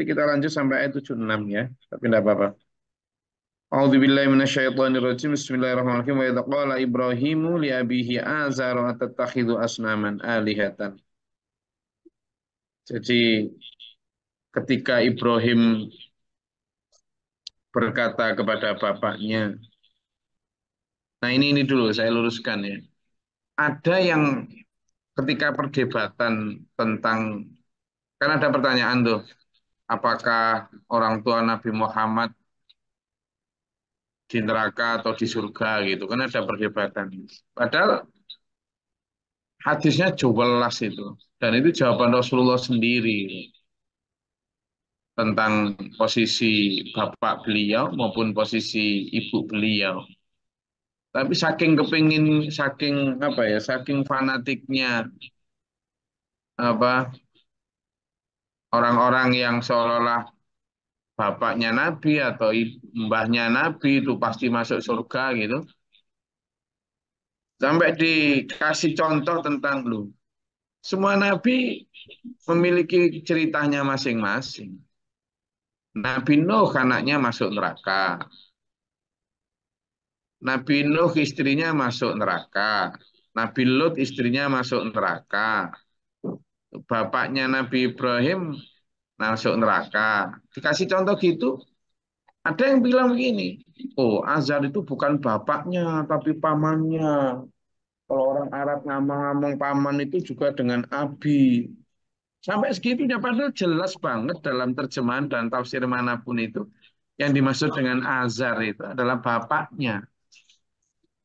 Nanti kita lanjut sampai ayat 76 ya. Tapi tidak apa-apa. A'udzubillahi minasyaitonirrajim. Bismillahirrahmanirrahim. Wa idza qala Ibrahimu li abihi azar atattakhidhu asnaman alihatan. Jadi ketika Ibrahim berkata kepada bapaknya, nah ini dulu saya luruskan ya. Ada yang ketika perdebatan tentang, kan ada pertanyaan tuh, apakah orang tua Nabi Muhammad di neraka atau di surga gitu, kan ada perdebatan. Padahal hadisnya jelas itu, dan itu jawaban Rasulullah sendiri tentang posisi bapak beliau maupun posisi ibu beliau. Tapi saking kepingin, saking apa ya, saking fanatiknya apa orang-orang yang seolah-olah bapaknya Nabi atau mbahnya Nabi itu pasti masuk surga gitu. Sampai dikasih contoh tentang lu. Semua Nabi memiliki ceritanya masing-masing. Nabi Nuh anaknya masuk neraka. Nabi Nuh istrinya masuk neraka. Nabi Lut istrinya masuk neraka. Bapaknya Nabi Ibrahim masuk neraka. Dikasih contoh gitu, ada yang bilang begini, oh Azar itu bukan bapaknya, tapi pamannya. Kalau orang Arab ngomong-ngomong paman itu juga dengan abi. Sampai segitunya, padahal jelas banget dalam terjemahan dan tafsir manapun itu, yang dimaksud dengan Azar itu adalah bapaknya.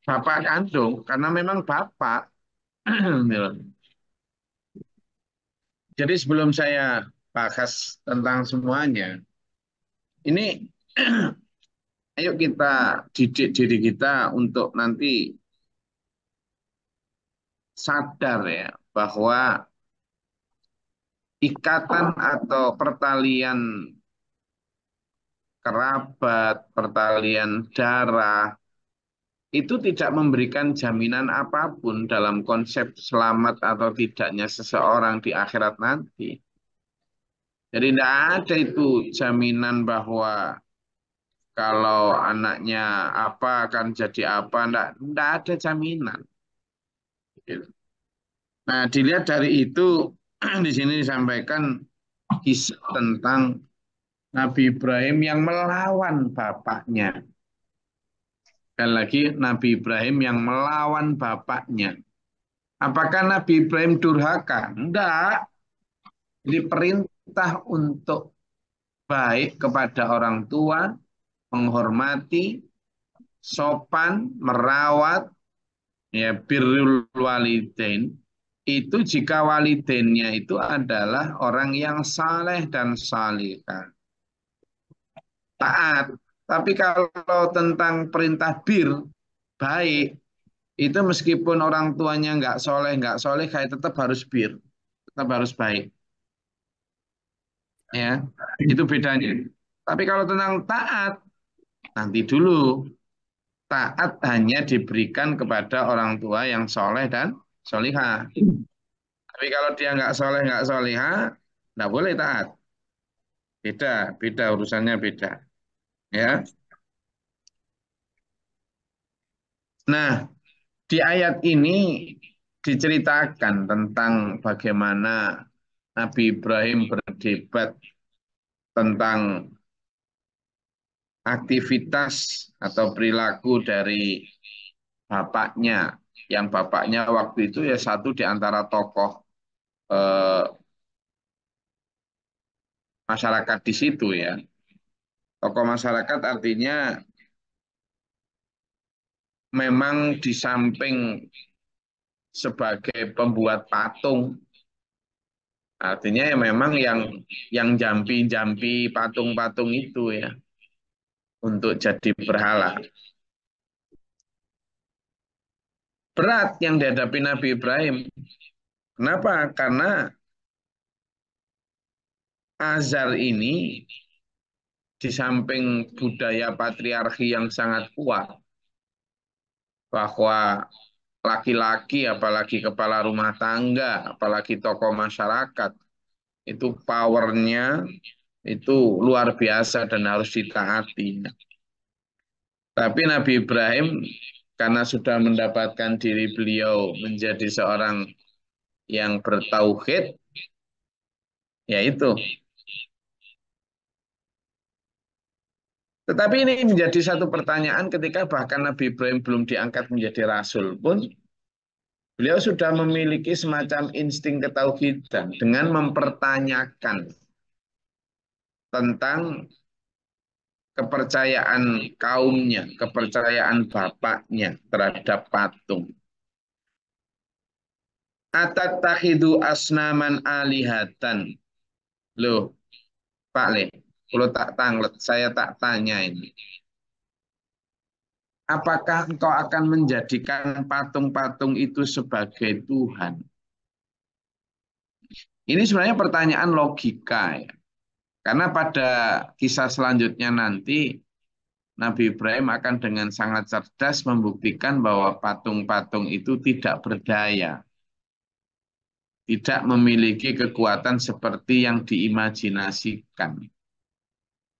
Bapak kandung, karena memang bapak. Jadi sebelum saya bahas tentang semuanya, ini ayo kita didik diri kita untuk nanti sadar ya bahwa ikatan atau pertalian kerabat, pertalian darah itu tidak memberikan jaminan apapun dalam konsep selamat atau tidaknya seseorang di akhirat nanti. Jadi tidak ada itu jaminan bahwa kalau anaknya apa akan jadi apa, tidak ada jaminan. Nah, dilihat dari itu, di sini disampaikan kisah tentang Nabi Ibrahim yang melawan bapaknya. Dan lagi Nabi Ibrahim yang melawan bapaknya. Apakah Nabi Ibrahim durhaka? Enggak. Jadi perintah untuk baik kepada orang tua, menghormati, sopan, merawat, ya birrul walidain. Itu jika walidainnya itu adalah orang yang saleh dan salihah. Taat. Tapi kalau tentang perintah bir, baik, itu meskipun orang tuanya nggak soleh, kayak tetap harus bir, tetap harus baik, ya, itu bedanya. Tapi kalau tentang taat, nanti dulu, taat hanya diberikan kepada orang tua yang soleh dan solihah. Tapi kalau dia nggak solihah, nggak boleh taat. Beda, beda urusannya beda, ya. Nah, di ayat ini diceritakan tentang bagaimana Nabi Ibrahim berdebat tentang aktivitas atau perilaku dari bapaknya, yang bapaknya waktu itu ya satu di antara tokoh eh, masyarakat di situ ya. Tokoh masyarakat artinya memang di samping sebagai pembuat patung, artinya ya memang yang jampi-jampi patung-patung itu ya untuk jadi berhala. Berat yang dihadapi Nabi Ibrahim. Kenapa? Karena Azar ini di samping budaya patriarki yang sangat kuat, bahwa laki-laki, apalagi kepala rumah tangga, apalagi tokoh masyarakat, itu powernya, Itu luar biasa dan harus ditaati. Tapi Nabi Ibrahim karena sudah mendapatkan diri beliau menjadi seorang yang bertauhid, yaitu. Tetapi ini menjadi satu pertanyaan ketika bahkan Nabi Ibrahim belum diangkat menjadi rasul pun, beliau sudah memiliki semacam insting ketauhidan dengan mempertanyakan tentang kepercayaan kaumnya, kepercayaan bapaknya terhadap patung. Atatakhidu asnaman alihatan. Loh, Pak Le, kalau tak tanglet, saya tak tanya ini. Apakah engkau akan menjadikan patung-patung itu sebagai Tuhan? Ini sebenarnya pertanyaan logika ya. Karena pada kisah selanjutnya nanti Nabi Ibrahim akan dengan sangat cerdas membuktikan bahwa patung-patung itu tidak berdaya, tidak memiliki kekuatan seperti yang diimajinasikan,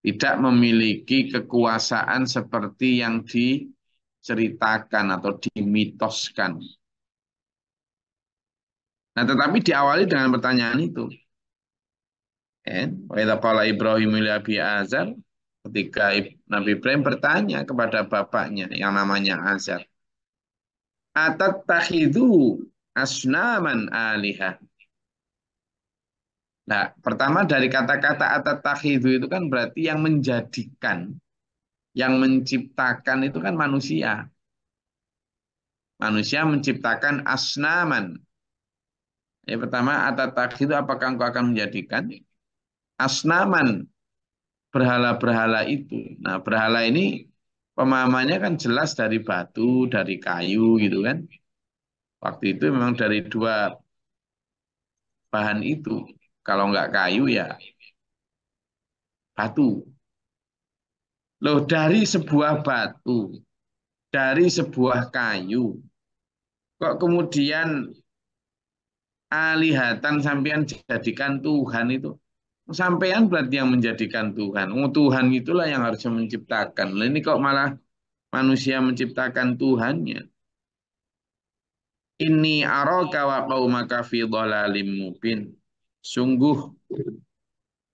tidak memiliki kekuasaan seperti yang diceritakan atau dimitoskan. Nah, tetapi diawali dengan pertanyaan itu. Wa idza qala Ibrahim li Abi Azar, ketika Nabi Ibrahim bertanya kepada bapaknya yang namanya Azar, atattakhidhu asnaman alihah. Nah, pertama dari kata-kata atattakhidhu itu kan berarti yang menjadikan, yang menciptakan itu kan manusia. Manusia menciptakan asnaman. Yang pertama atattakhidhu, apakah engkau akan menjadikan asnaman, berhala-berhala itu. Nah, berhala ini pemahamannya kan jelas dari batu, dari kayu gitu kan. Waktu itu memang dari dua bahan itu. Kalau nggak kayu ya batu. Loh, dari sebuah batu, dari sebuah kayu, kok kemudian alihatan sampean jadikan Tuhan itu? Sampean berarti yang menjadikan Tuhan. Oh, Tuhan itulah yang harus menciptakan. Nah, ini kok malah manusia menciptakan Tuhannya. Ini araka wa qaumaka fi dhalalim mubin. Sungguh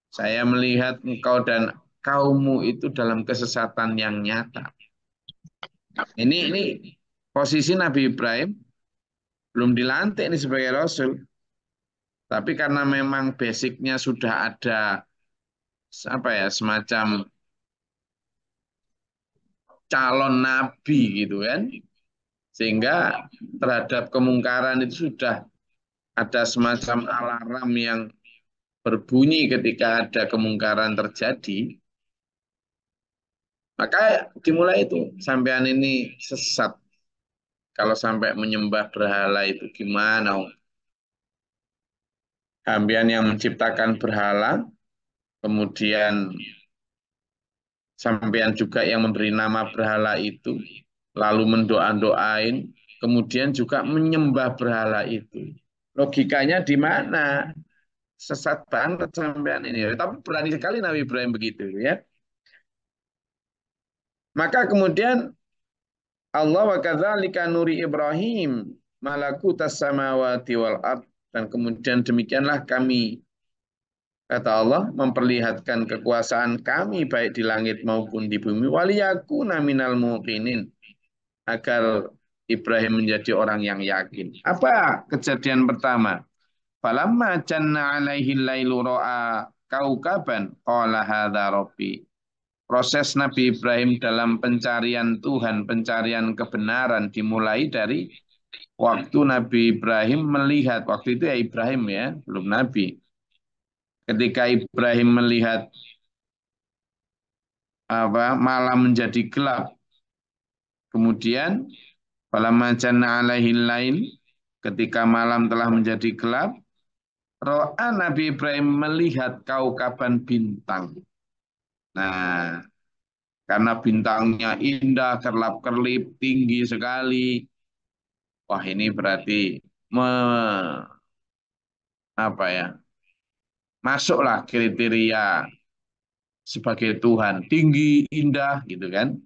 saya melihat engkau dan kaummu itu dalam kesesatan yang nyata. Ini posisi Nabi Ibrahim belum dilantik ini sebagai rasul. Tapi karena memang basicnya sudah ada apa ya, semacam calon nabi gitu kan. Sehingga terhadap kemungkaran itu sudah ada semacam alarm yang berbunyi ketika ada kemungkaran terjadi. Maka dimulai itu, sampean ini sesat. Kalau sampai menyembah berhala itu gimana? Sampean yang menciptakan berhala, kemudian sampean juga yang memberi nama berhala itu, lalu mendoa-doain, kemudian juga menyembah berhala itu. Logikanya di mana? Sesat banget sampean ini. Tapi berani sekali Nabi Ibrahim begitu ya. Maka kemudian Allah wa kadzalika nuri Ibrahim malakutas samawati wal ard, dan kemudian demikianlah kami, kata Allah, memperlihatkan kekuasaan kami baik di langit maupun di bumi, waliyakuna minal muqinin, agar Ibrahim menjadi orang yang yakin. Apa kejadian pertama? Falamma janna alaihi lailu ra'a kaukaban qala hadza rabbi. Proses Nabi Ibrahim dalam pencarian Tuhan, pencarian kebenaran dimulai dari waktu Nabi Ibrahim melihat, waktu itu ya Ibrahim ya, belum Nabi. Ketika Ibrahim melihat malam menjadi gelap, kemudian falamma janna alaihi lail, ketika malam telah menjadi gelap, ro'a Nabi Ibrahim melihat kaukaban bintang. Nah, karena bintangnya indah, kerlap-kerlip, tinggi sekali. Wah, ini berarti me, apa ya? Masuklah kriteria sebagai Tuhan, tinggi, indah, gitu kan.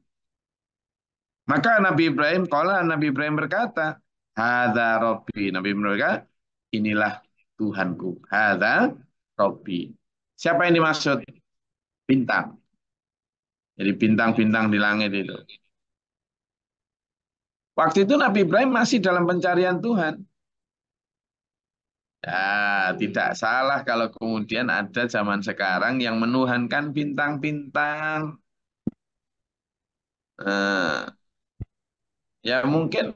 Maka Nabi Ibrahim berkata, Hadza Rabbi. Nabi Ibrahim berkata, inilah Tuhanku. Hadza Rabbi. Siapa yang dimaksud? Bintang. Jadi bintang-bintang di langit itu. Waktu itu Nabi Ibrahim masih dalam pencarian Tuhan. Ya, tidak salah kalau kemudian ada zaman sekarang yang menuhankan bintang-bintang. Eh, ya mungkin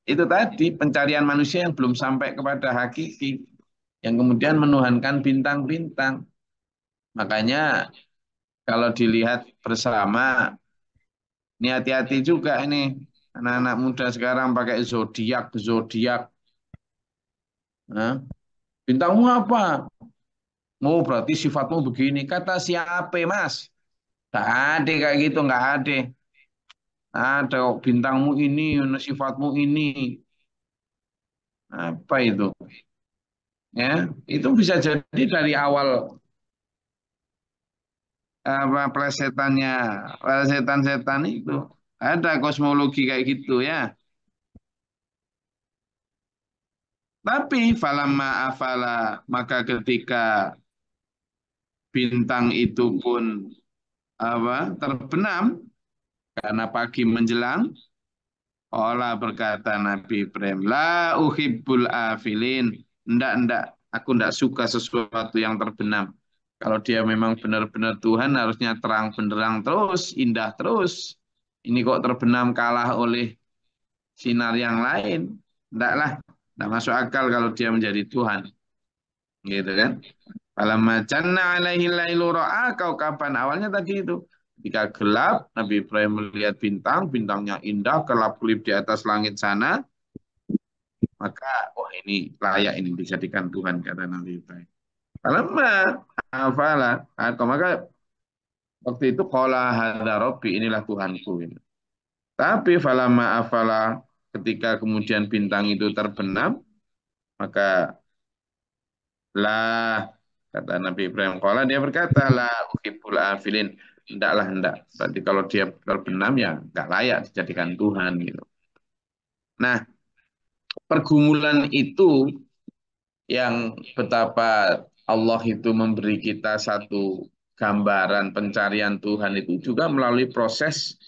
itu tadi pencarian manusia yang belum sampai kepada hakiki, yang kemudian menuhankan bintang-bintang. Makanya kalau dilihat bersama, ini hati-hati juga ini anak-anak muda sekarang pakai zodiak, zodiak. Nah, bintangmu apa? Oh, berarti sifatmu begini. Kata siapa, Mas? Gak ada kayak gitu, nggak ada. Ada kok bintangmu ini, sifatmu ini. Apa itu? Ya, itu bisa jadi dari awal apa plesetannya, plesetan-setan itu. Ada kosmologi kayak gitu ya. Tapi falamma afala, maka ketika bintang itu pun apa terbenam karena pagi menjelang, Allah berkata Nabi Ibrahim, la uhibbul afilin. Enggak, aku enggak suka sesuatu yang terbenam. Kalau dia memang benar-benar Tuhan, harusnya terang benderang terus, indah terus. Ini kok terbenam kalah oleh sinar yang lain. Enggak lah, enggak masuk akal kalau dia menjadi Tuhan. Gitu kan. Falamma janna alaihi lailu ra'a kaukaban. Awalnya tadi itu. Ketika gelap, Nabi Ibrahim melihat bintang, bintangnya indah, kelap-kelip di atas langit sana, maka oh ini layak ini dijadikan Tuhan kata Nabi Ibrahim. Falamma afala, atau maka waktu itu qala hadza rabbi, inilah Tuhanku ini. Tapi falamma afala, ketika kemudian bintang itu terbenam, maka lah, kata Nabi Ibrahim, kalau dia berkata, lah uhibbul afilin. Hendaklah, hendak. Berarti kalau dia terbenam, ya nggak layak dijadikan Tuhan gitu. Nah, pergumulan itu yang betapa Allah itu memberi kita satu gambaran pencarian Tuhan itu juga melalui proses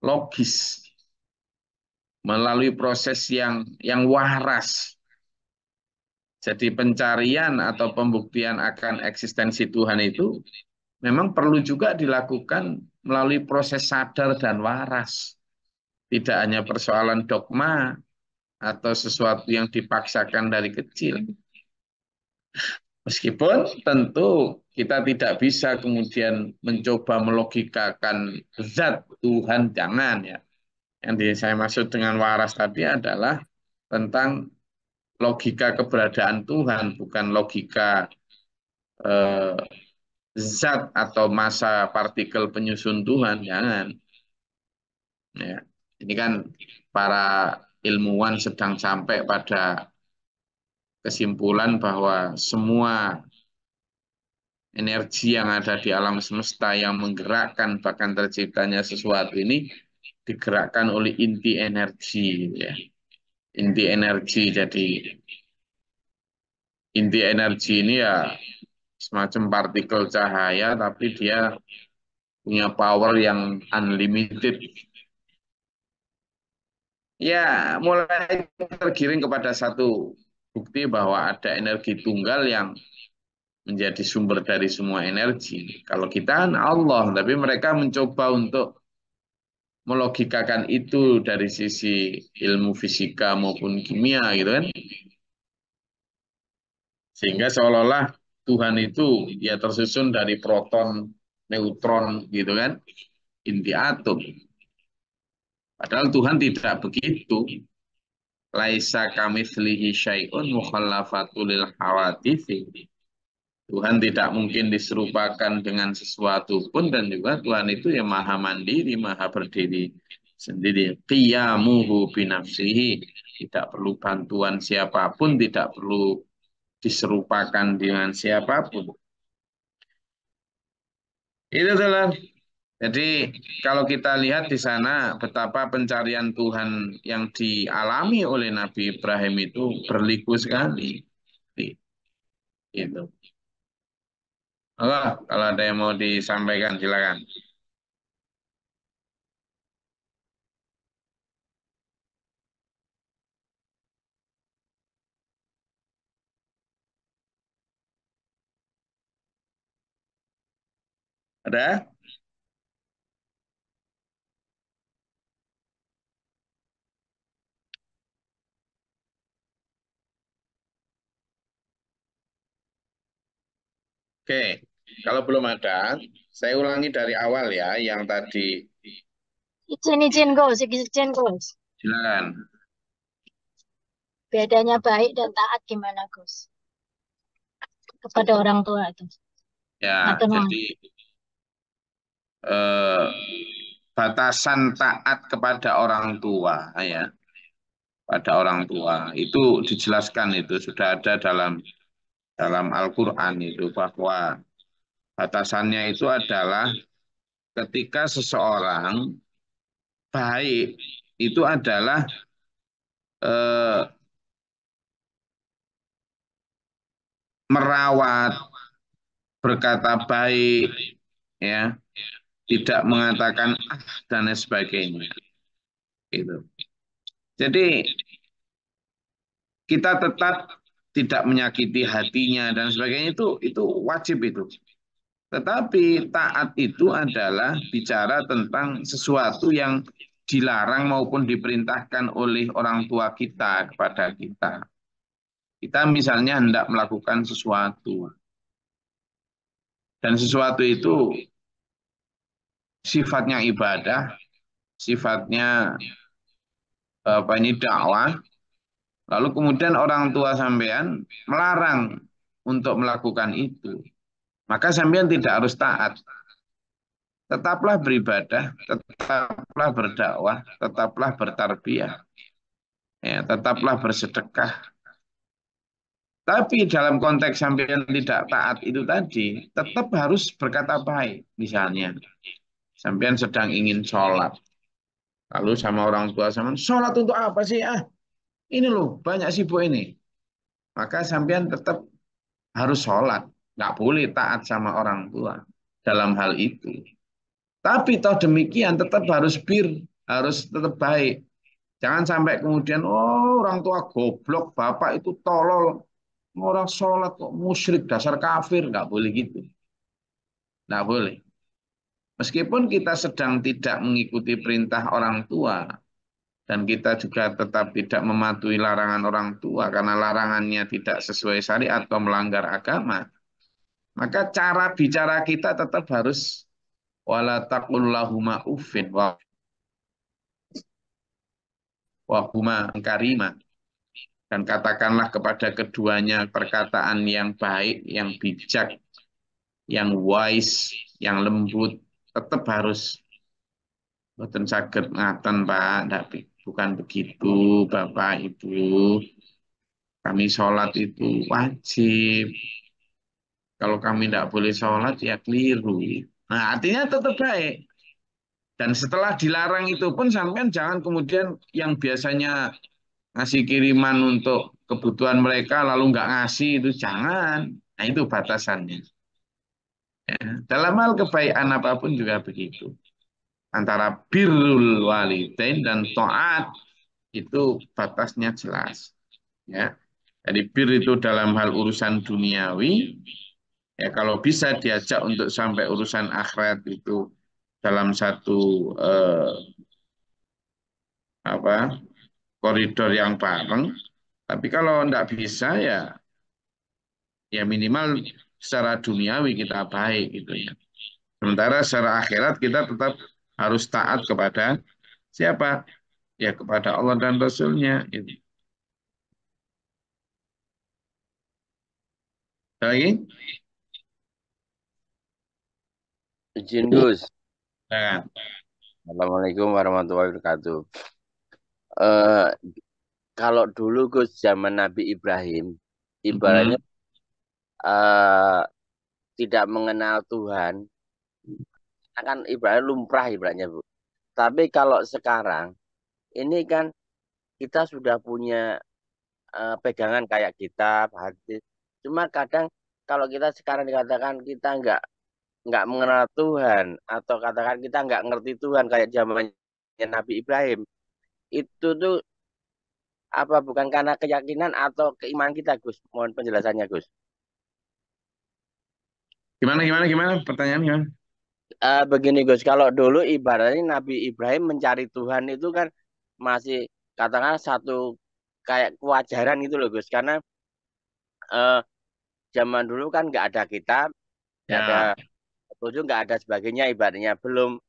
logis, melalui proses yang waras. Jadi pencarian atau pembuktian akan eksistensi Tuhan itu memang perlu juga dilakukan melalui proses sadar dan waras. Tidak hanya persoalan dogma atau sesuatu yang dipaksakan dari kecil. Meskipun tentu kita tidak bisa kemudian mencoba melogikakan zat Tuhan, jangan ya. Saya maksud dengan waras tadi adalah tentang logika keberadaan Tuhan, bukan logika eh, zat atau massa partikel penyusun Tuhan, jangan. Ya. Ini kan para ilmuwan sedang sampai pada kesimpulan bahwa semua energi yang ada di alam semesta yang menggerakkan bahkan terciptanya sesuatu ini digerakkan oleh inti energi, ya. Inti energi. Jadi inti energi ini ya semacam partikel cahaya, tapi dia punya power yang unlimited. Ya, mulai tergiring kepada satu bukti bahwa ada energi tunggal yang menjadi sumber dari semua energi. Kalau kita kan Allah, tapi mereka mencoba untuk melogikakan itu dari sisi ilmu fisika maupun kimia gitu kan. Sehingga seolah-olah Tuhan itu ya tersusun dari proton, neutron gitu kan, inti atom. Padahal Tuhan tidak begitu. Laisa kamitslihi syai'un mukhallafatul lil hawaditsi. Tuhan tidak mungkin diserupakan dengan sesuatu pun dan juga Tuhan itu yang maha mandiri, maha berdiri sendiri. Qiyamuhu binafsihi. Tidak perlu bantuan siapapun, tidak perlu diserupakan dengan siapapun. Itu telah. Jadi kalau kita lihat di sana betapa pencarian Tuhan yang dialami oleh Nabi Ibrahim itu berliku sekali. Itu. Oh, kalau ada yang mau disampaikan silakan. Ada? Oke. Kalau belum ada, saya ulangi dari awal ya yang tadi. Izin-izin Gus, izin Gus. Silakan. Bedanya baik dan taat gimana Gus? Kepada orang tua itu. Ya, Atau non? jadi eh, batasan taat kepada orang tua ya, pada orang tua itu dijelaskan itu sudah ada dalam dalam Al-Qur'an itu bahwa batasannya itu adalah ketika seseorang baik itu adalah eh, merawat, berkata baik, ya, tidak mengatakan dan lain sebagainya. Gitu. Jadi kita tetap tidak menyakiti hatinya dan sebagainya itu wajib itu. Tetapi taat itu adalah bicara tentang sesuatu yang dilarang maupun diperintahkan oleh orang tua kita kepada kita. Kita misalnya hendak melakukan sesuatu dan sesuatu itu sifatnya ibadah, sifatnya apa ini dakwah, lalu kemudian orang tua sampean melarang untuk melakukan itu. Maka sampean tidak harus taat. Tetaplah beribadah, tetaplah berdakwah, tetaplah bertarbiyah, ya, tetaplah bersedekah. Tapi dalam konteks sampean tidak taat itu tadi, tetap harus berkata baik. Misalnya, sampean sedang ingin sholat, lalu sama orang tua sama, sholat untuk apa sih? Ah, ini loh, banyak sibuk ini. Maka sampean tetap harus sholat. Nggak boleh taat sama orang tua dalam hal itu. Tapi toh demikian tetap harus harus tetap baik. Jangan sampai kemudian, oh orang tua goblok, bapak itu tolol, orang sholat kok musyrik, dasar kafir, nggak boleh gitu. Nggak boleh. Meskipun kita sedang tidak mengikuti perintah orang tua, dan kita juga tetap tidak mematuhi larangan orang tua, karena larangannya tidak sesuai syariat atau melanggar agama, maka cara bicara kita tetap harus wala taqul lahuma uffin wa huma karima. Dan katakanlah kepada keduanya perkataan yang baik, yang bijak, yang wise, yang lembut, tetap harus boten saged ngaten Pak, tapi bukan begitu Bapak Ibu. Kami sholat itu wajib. Kalau kami tidak boleh sholat ya keliru. Nah artinya tetap baik. Dan setelah dilarang itu pun sampean jangan kemudian yang biasanya ngasih kiriman untuk kebutuhan mereka lalu nggak ngasih itu jangan. Nah itu batasannya. Ya. Dalam hal kebaikan apapun juga begitu. Antara birrul walidain dan taat itu batasnya jelas. Ya. Jadi bir itu dalam hal urusan duniawi, ya kalau bisa diajak untuk sampai urusan akhirat itu dalam satu apa koridor yang bareng. Tapi kalau tidak bisa ya ya minimal secara duniawi kita baik gitu ya. Sementara secara akhirat kita tetap harus taat kepada siapa? Ya kepada Allah dan Rasulnya. Gitu. Lagi? Izin Gus. Nah, Assalamualaikum warahmatullahi wabarakatuh. Eh, Kalau dulu Gus zaman Nabi Ibrahim, ibaratnya mm-mm. eh, tidak mengenal Tuhan, akan ibaratnya lumrah ibaratnya Bu. Tapi kalau sekarang ini kan kita sudah punya pegangan kayak kitab, hadis. Cuma kadang kalau kita sekarang dikatakan kita nggak mengenal Tuhan atau katakan kita nggak ngerti Tuhan kayak zamannya Nabi Ibrahim, itu tuh apa bukan karena keyakinan atau keimanan kita, Gus? Mohon penjelasannya, Gus. Gimana? Pertanyaan gimana? Begini, Gus, kalau dulu ibaratnya Nabi Ibrahim mencari Tuhan itu kan masih katakan satu kayak kewajaran itu loh, Gus, karena eh, zaman dulu kan nggak ada kitab, nggak ada Ya, petunjuk, nggak ada sebagainya, ibaratnya belum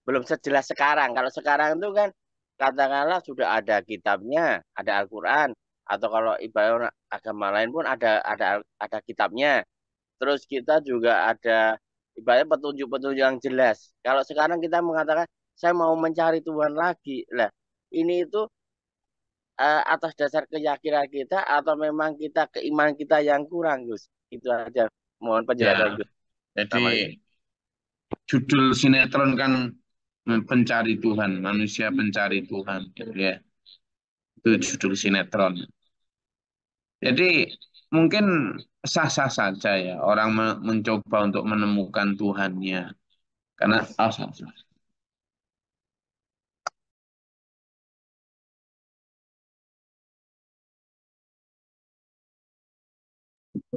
belum sejelas sekarang. Kalau sekarang itu kan katakanlah sudah ada kitabnya, ada Al-Quran, atau kalau ibarat agama lain pun ada kitabnya. Terus kita juga ada ibaratnya petunjuk-petunjuk yang jelas. Kalau sekarang kita mengatakan saya mau mencari Tuhan lagi, lah ini itu atas dasar keyakinan kita atau memang kita keimanan kita yang kurang, Gus? Itu aja. Mohon penjelasan, ya. Gus. Jadi Assalamualaikum. judul sinetron kan pencari Tuhan, manusia pencari Tuhan, gitu ya. Itu judul sinetron. Jadi mungkin sah-sah saja ya orang mencoba untuk menemukan Tuhannya. Karena sah-sah.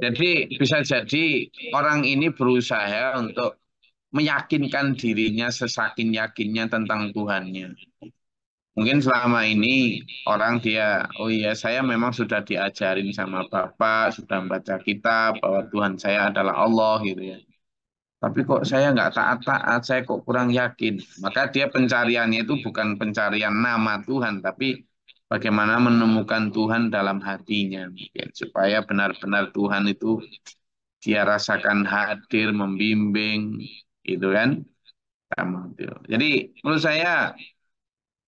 Jadi bisa jadi orang ini berusaha untuk meyakinkan dirinya sesakin yakinnya tentang Tuhannya. Mungkin selama ini orang dia, oh iya saya memang sudah diajarin sama Bapak, sudah membaca kitab bahwa Tuhan saya adalah Allah gitu ya. Tapi kok saya nggak taat-taat, saya kok kurang yakin. Maka dia pencariannya itu bukan pencarian nama Tuhan, tapi bagaimana menemukan Tuhan dalam hatinya. Mungkin. Supaya benar-benar Tuhan itu dia rasakan hadir, membimbing, gitu kan. Jadi menurut saya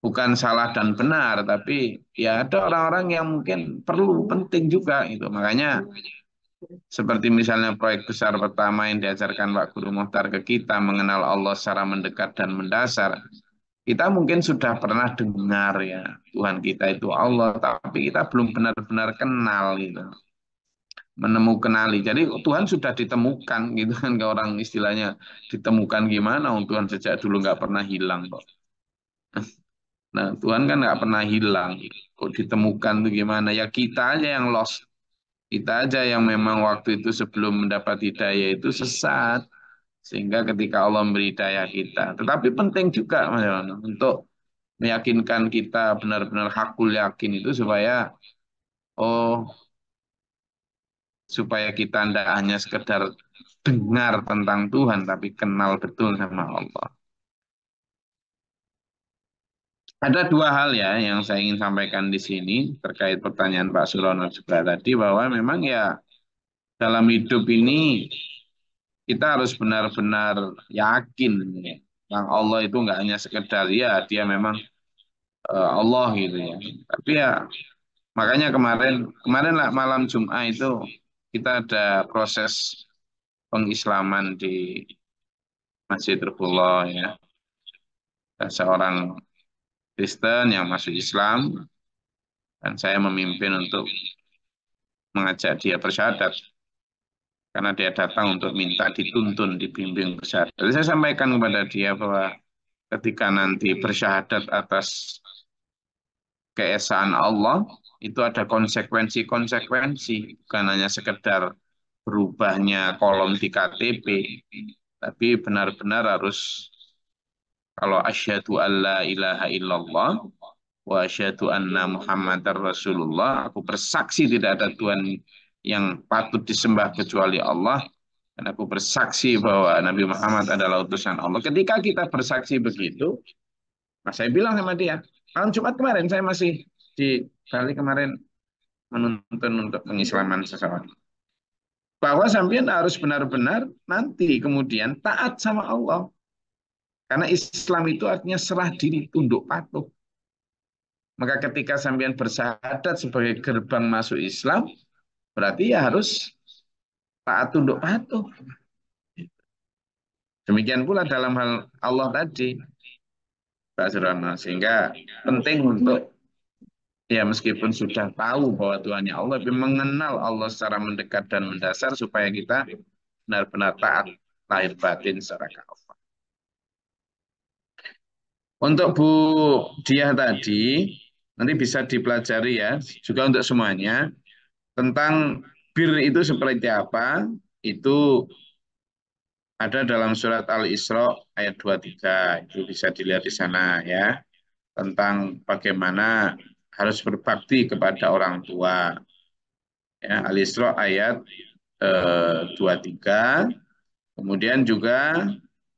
bukan salah dan benar, tapi ya ada orang-orang yang mungkin perlu, penting juga itu. Makanya seperti misalnya proyek besar pertama yang diajarkan Pak Guru Muhtar ke kita mengenal Allah secara mendekat dan mendasar. Kita mungkin sudah pernah dengar ya Tuhan kita itu Allah, tapi kita belum benar-benar kenal gitu. Menemukan kenali. Jadi Tuhan sudah ditemukan gitu kan ke orang istilahnya ditemukan gimana? Tuhan sejak dulu nggak pernah hilang kok. Nah, Tuhan kan nggak pernah hilang. Kok ditemukan tuh gimana? Ya kita aja yang lost. Kita aja yang memang waktu itu sebelum mendapat hidayah itu sesat. Sehingga ketika Allah memberi hidayah kita. Tetapi penting juga Mas Yono, untuk meyakinkan kita benar-benar hakul yakin itu oh supaya kita tidak hanya sekedar dengar tentang Tuhan tapi kenal betul sama Allah. Ada dua hal ya yang saya ingin sampaikan di sini terkait pertanyaan Pak Surono juga tadi bahwa memang ya dalam hidup ini kita harus benar-benar yakin ya. Bang Allah itu nggak hanya sekedar ya dia memang Allah gitu ya. Tapi ya makanya kemarin kemarin lah malam Jumat itu kita ada proses pengislaman di Masjid Rufullah ya. Ada seorang Kristen yang masuk Islam dan saya memimpin untuk mengajak dia bersyahadat karena dia datang untuk minta dituntun, dibimbing bersyahadat. Jadi saya sampaikan kepada dia bahwa ketika nanti bersyahadat atas keesaan Allah, itu ada konsekuensi-konsekuensi, bukan hanya sekedar berubahnya kolom di KTP, tapi benar-benar harus kalau asyhadu alla ilaha illallah wa asyhadu anna Muhammadar Rasulullah, aku bersaksi tidak ada Tuhan yang patut disembah kecuali Allah, dan aku bersaksi bahwa Nabi Muhammad adalah utusan Allah. Ketika kita bersaksi begitu, nah saya bilang sama dia, malam Jumat kemarin saya masih di Bali kemarin menuntun untuk pengislaman seseorang. Bahwa sampean harus benar-benar nanti kemudian taat sama Allah. Karena Islam itu artinya serah diri, tunduk patuh. Maka ketika sampean bersyahadat sebagai gerbang masuk Islam, berarti ya harus taat tunduk patuh. Demikian pula dalam hal Allah tadi, Pak Surono. Sehingga penting untuk ya meskipun sudah tahu bahwa Tuhannya Allah, tapi mengenal Allah secara mendekat dan mendasar supaya kita benar-benar taat lahir batin secara kafah. Untuk Bu Diah tadi, nanti bisa dipelajari ya, juga untuk semuanya, tentang bir itu seperti apa, itu ada dalam surat Al-Isra ayat 23, itu bisa dilihat di sana ya, tentang bagaimana harus berbakti kepada orang tua. Ya, Al-Isra ayat 23. Kemudian juga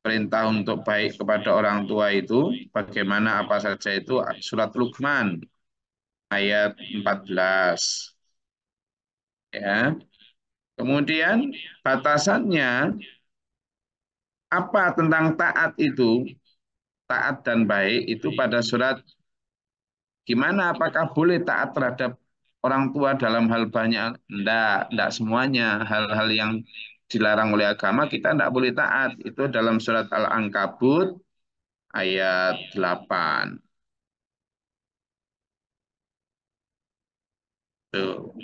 perintah untuk baik kepada orang tua itu bagaimana apa saja itu surat Luqman ayat 14 ya. Kemudian batasannya apa tentang taat itu, taat dan baik itu pada surat gimana apakah boleh taat terhadap orang tua dalam hal banyak? Enggak semuanya. Hal-hal yang dilarang oleh agama kita enggak boleh taat. Itu dalam surat Al-Ankabut ayat 8. Tuh.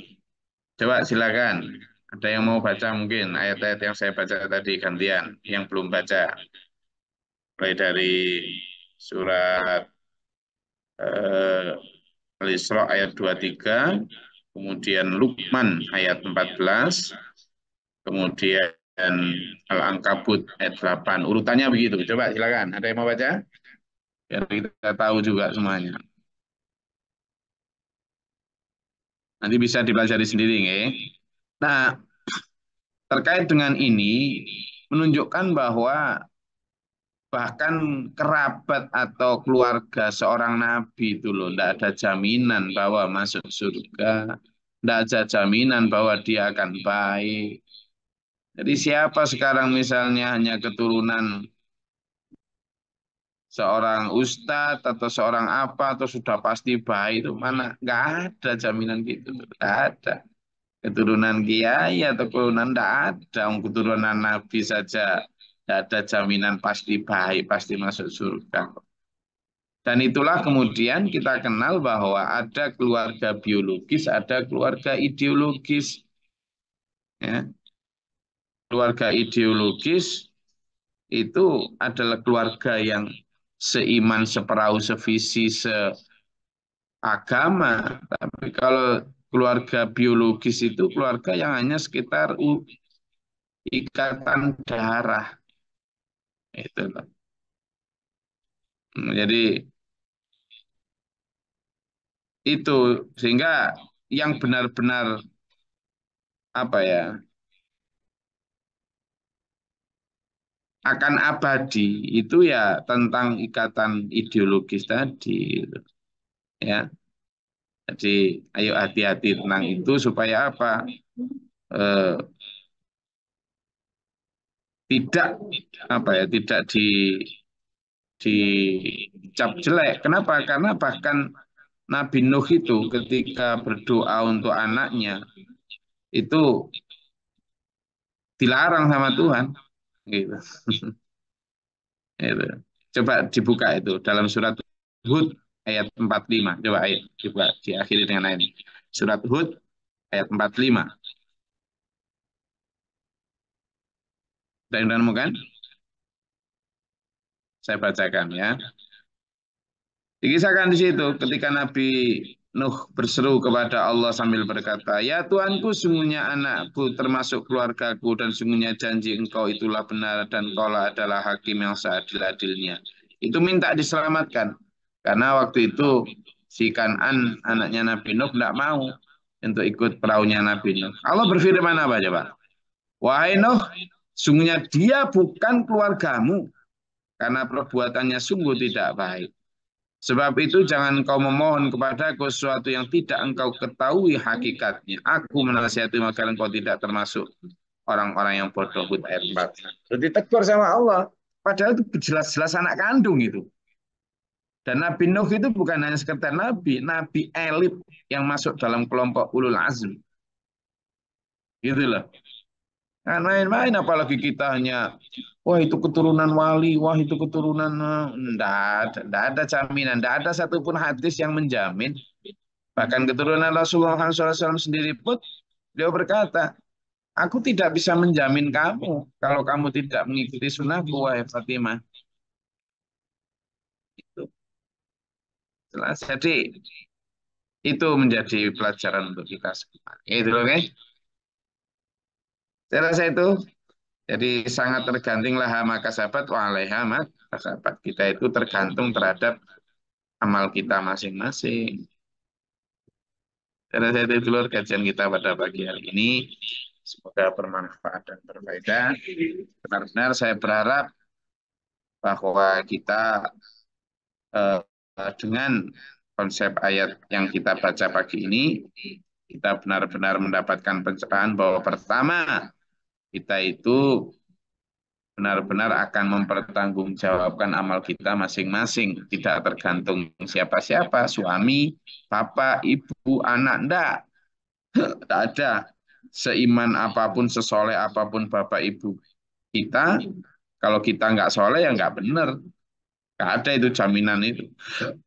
Coba silakan. Ada yang mau baca mungkin ayat-ayat yang saya baca tadi gantian, yang belum baca. Mulai dari surat eh, Al-Isra ayat 23, kemudian Luqman ayat 14, kemudian Al-Ankabut ayat 8. Urutannya begitu. Coba silakan. Ada yang mau baca? Biar kita tahu juga semuanya. Nanti bisa dipelajari sendiri, nggih. Nah, terkait dengan ini menunjukkan bahwa bahkan kerabat atau keluarga seorang nabi itu loh, tidak ada jaminan bahwa masuk surga, tidak ada jaminan bahwa dia akan baik. Jadi siapa sekarang misalnya hanya keturunan seorang ustadz atau seorang apa atau sudah pasti baik itu mana? Nggak ada jaminan gitu, nggak ada. Keturunan kiai atau keturunan tidak ada, keturunan nabi saja tidak ada jaminan pasti baik, pasti masuk surga. Dan itulah kemudian kita kenal bahwa ada keluarga biologis, ada keluarga ideologis. Ya. Keluarga ideologis itu adalah keluarga yang seiman, seperahu, sevisi, seagama. Tapi kalau keluarga biologis itu keluarga yang hanya sekitar ikatan darah. Itu loh. Jadi itu sehingga yang benar-benar apa ya akan abadi itu ya tentang ikatan ideologis tadi gitu. Ya. Jadi ayo hati-hati tentang itu supaya apa? Eh, tidak apa ya tidak dicap jelek. Kenapa? Karena bahkan Nabi Nuh itu ketika berdoa untuk anaknya itu dilarang sama Tuhan gitu. Itu. Coba dibuka itu dalam surat Hud ayat 45. Coba ayat dibuka diakhiri dengan ayat ini. Surat Hud ayat 45. Dan kan? Saya bacakan ya. Dikisahkan di situ ketika Nabi Nuh berseru kepada Allah sambil berkata, "Ya Tuanku, sungguhnya anakku termasuk keluargaku dan sungguhnya janji engkau itulah benar dan engkaulah adalah hakim yang seadil-adilnya." Itu minta diselamatkan. Karena waktu itu si Kan'an anaknya Nabi Nuh tidak mau untuk ikut perahunya Nabi Nuh. Allah berfirman apa coba? "Wahai Nuh, sungguhnya dia bukan keluargamu karena perbuatannya sungguh tidak baik. Sebab itu jangan kau memohon kepadaku sesuatu yang tidak engkau ketahui hakikatnya. Aku menasihati agar engkau tidak termasuk orang-orang yang bodoh." Ayat 4. Jadi tegur sama Allah. Padahal itu jelas-jelas anak kandung itu. Dan Nabi Nuh itu bukan hanya sekedar nabi, nabi elit yang masuk dalam kelompok ulul azm. Gitu loh. Nah, main-main apalagi kita hanya wah itu keturunan wali, wah itu keturunan enggak ada jaminan, enggak ada satupun hadis yang menjamin. Bahkan keturunan Rasulullah SAW sendiri pun beliau berkata, aku tidak bisa menjamin kamu kalau kamu tidak mengikuti sunnahku, wahai Fatimah. Itu jelas. Jadi itu menjadi pelajaran untuk kita semua. Itu loh, oke? Saya rasa itu. Jadi sangat tergantung lah maka sahabat wa alaiha sahabat kita itu tergantung terhadap amal kita masing-masing. Saya rasa itu dulu kajian kita pada pagi hari ini. Semoga bermanfaat dan berfaedah. Benar-benar saya berharap bahwa kita eh, dengan konsep ayat yang kita baca pagi ini, kita benar-benar mendapatkan pencerahan bahwa pertama, kita itu benar-benar akan mempertanggungjawabkan amal kita masing-masing. Tidak tergantung siapa-siapa, suami, bapak, ibu, anak, enggak. Tidak ada. Seiman apapun, sesoleh apapun bapak ibu kita, kalau kita nggak soleh ya nggak benar. Nggak ada itu jaminan itu.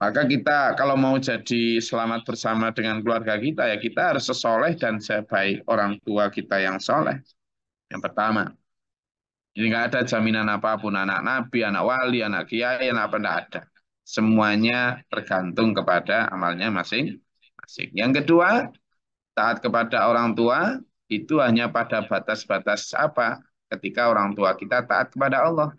Maka kita kalau mau jadi selamat bersama dengan keluarga kita, ya kita harus sesoleh dan sebaik orang tua kita yang soleh. Yang pertama. Jadi nggak ada jaminan apapun, anak nabi, anak wali, anak kiai, anak apa, nggak ada. Semuanya tergantung kepada amalnya masing-masing. Yang kedua, taat kepada orang tua itu hanya pada batas-batas apa? Ketika orang tua kita taat kepada Allah.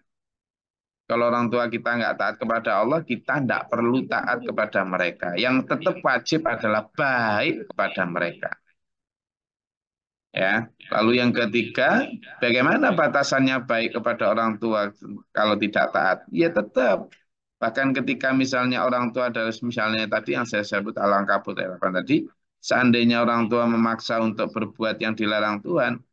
Kalau orang tua kita nggak taat kepada Allah, kita nggak perlu taat kepada mereka. Yang tetap wajib adalah baik kepada mereka. Ya, lalu yang ketiga, bagaimana batasannya baik kepada orang tua kalau tidak taat? Ya tetap. Bahkan ketika misalnya orang tua adalah misalnya tadi yang saya sebut alangkah kabut tadi, seandainya orang tua memaksa untuk berbuat yang dilarang Tuhan,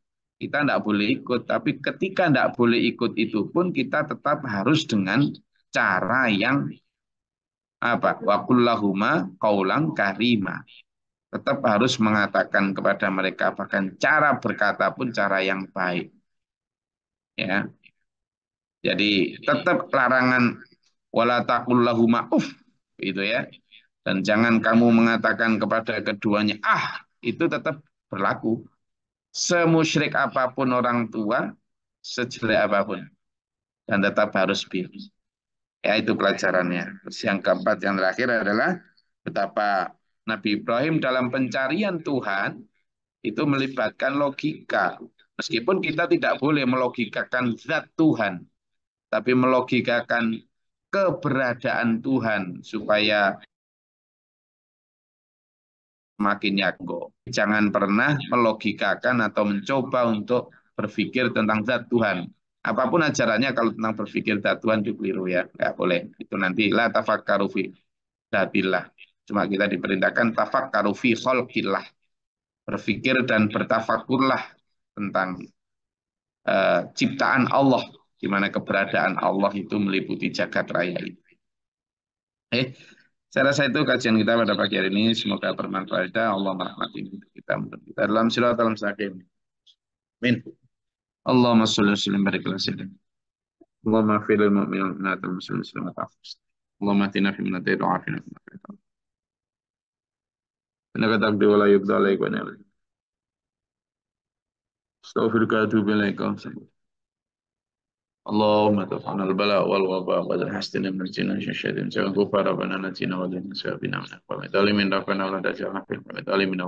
kita tidak boleh ikut. Tapi ketika tidak boleh ikut itu pun kita tetap harus dengan cara yang apa? Wakullahuma kaulang karima, tetap harus mengatakan kepada mereka, bahkan cara berkata pun cara yang baik, ya. Jadi tetap larangan wala taqul lahuma uff, itu ya, dan jangan kamu mengatakan kepada keduanya itu tetap berlaku, semusyrik apapun orang tua, sejelek apapun, dan tetap harus biru. Ya, itu pelajarannya. Terus yang keempat, yang terakhir adalah betapa Nabi Ibrahim dalam pencarian Tuhan itu melibatkan logika. Meskipun kita tidak boleh melogikakan zat Tuhan, tapi melogikakan keberadaan Tuhan supaya makin yakin. Jangan pernah melogikakan atau mencoba untuk berpikir tentang zat Tuhan. Apapun ajarannya kalau tentang berpikir zat Tuhan itu keliru ya, nggak boleh. Itu nanti la tafakkaru fi dzatillah. Cuma kita diperintahkan tafakkaru fi khalqillah. Berpikir dan bertafakurlah tentang ciptaan Allah, di mana keberadaan Allah itu meliputi jagat raya itu. Saya rasa itu kajian kita pada pagi hari ini. Semoga bermanfaat. Allah merahmati kita dalam siratal mustaqim. Amin. Allahumma sholli wa sallim barik ala sayyidina. Allahumma fil mu'minin wal mu'minat wal muslimin wal muslimat. Allahumma atina fi man hadaita wa afina fi man afait. Innaka taqdi wa la yuqda alayka wa la astaghfiruka wa atubu ilaika. اللهم ارفعنا البلاء والوباء والحسن من الجن والشياطين غفر ربنا نجينا ولنا سبينا من القوم الظالمين ربنا ولا تجعلنا في القوم الظالمين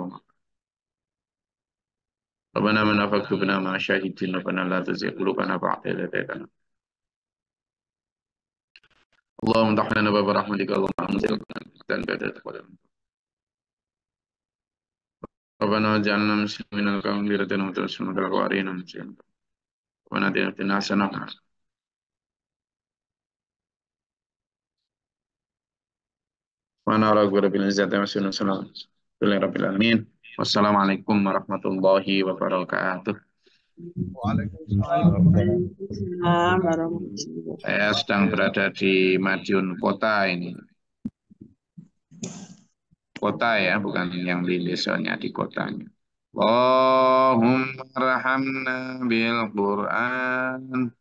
ربنا من فاكتبنا مع الشاهدين ربنا لا تزغ قلوبنا بعد إذ هديتنا اللهم افتح لنا باب رحمتك اللهم انزل ربنا اجعلنا مسلمين لك ومغفرة وتوسلنا بالغوارين مسلمين ربنا آتنا حسنة Wassalamualaikum warahmatullahi wabarakatuh. Waalaikumsalam warahmatullahi wabarakatuh. Saya sedang berada di Madiun Kota ini. Kota ya, bukan yang di desanya, di kotanya. Allahumma arhamna bil Qur'an